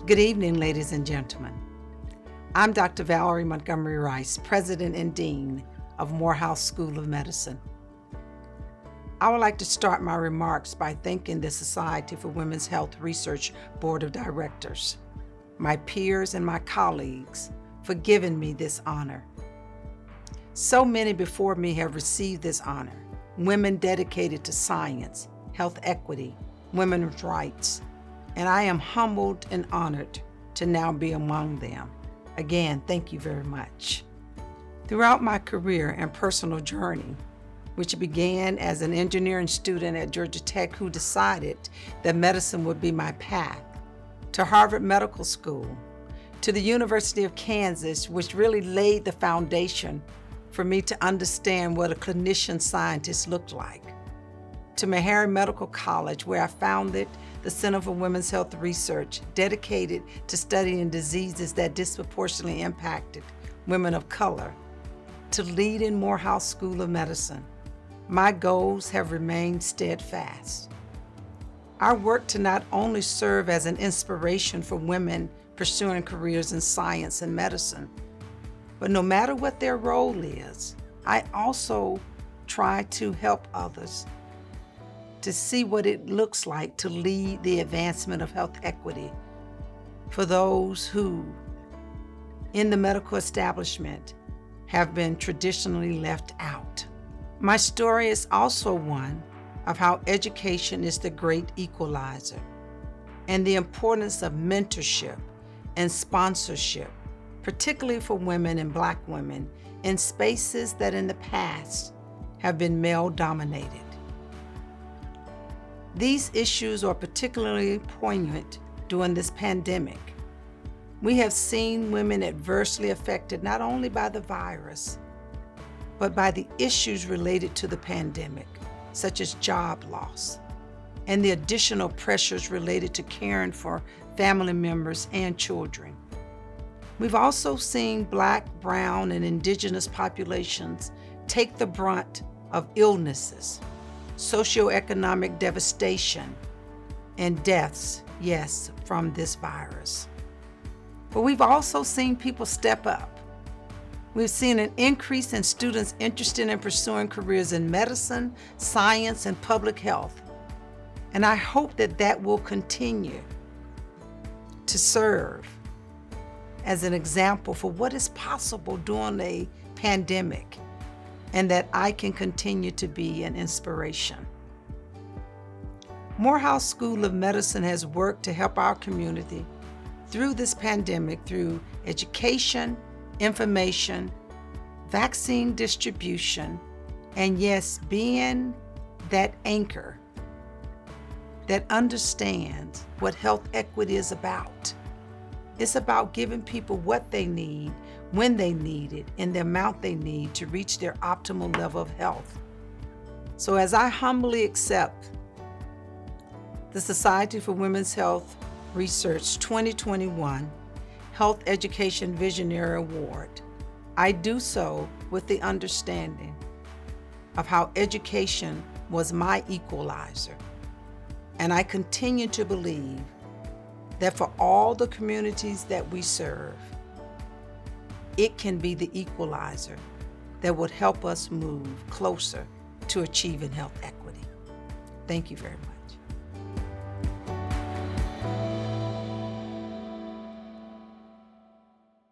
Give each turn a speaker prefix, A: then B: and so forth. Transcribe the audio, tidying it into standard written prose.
A: Good evening, ladies and gentlemen. I'm Dr. Valerie Montgomery Rice, President and Dean of Morehouse School of Medicine. I would like to start my remarks by thanking the Society for Women's Health Research Board of Directors, my peers and my colleagues for giving me this honor. So many before me have received this honor, women dedicated to science, health equity, women's rights, and I am humbled and honored to now be among them. Again, thank you very much. Throughout my career and personal journey, which began as an engineering student at Georgia Tech who decided that medicine would be my path, to Harvard Medical School, to the University of Kansas, which really laid the foundation for me to understand what a clinician scientist looked like, to Meharry Medical College, where I founded the Center for Women's Health Research, dedicated to studying diseases that disproportionately impacted women of color, to leading Morehouse School of Medicine. My goals have remained steadfast. I work to not only serve as an inspiration for women pursuing careers in science and medicine, but no matter what their role is, I also try to help others to see what it looks like to lead the advancement of health equity for those who, in the medical establishment, have been traditionally left out. My story is also one of how education is the great equalizer and the importance of mentorship and sponsorship, particularly for women and Black women in spaces that in the past have been male-dominated. These issues are particularly poignant during this pandemic. We have seen women adversely affected not only by the virus, but by the issues related to the pandemic, such as job loss and the additional pressures related to caring for family members and children. We've also seen Black, brown, and indigenous populations take the brunt of illnesses, socioeconomic devastation, and deaths, yes, from this virus. But we've also seen people step up. We've seen an increase in students interested in pursuing careers in medicine, science, and public health. And I hope that that will continue to serve as an example for what is possible during a pandemic, and that I can continue to be an inspiration. Morehouse School of Medicine has worked to help our community through this pandemic through education, information, vaccine distribution, and yes, being that anchor that understands what health equity is about. It's about giving people what they need, when they need it, and the amount they need to reach their optimal level of health. So as I humbly accept the Society for Women's Health Research 2021 Health Education Visionary Award, I do so with the understanding of how education was my equalizer. And I continue to believe that for all the communities that we serve, it can be the equalizer that would help us move closer to achieving health equity. Thank you very much.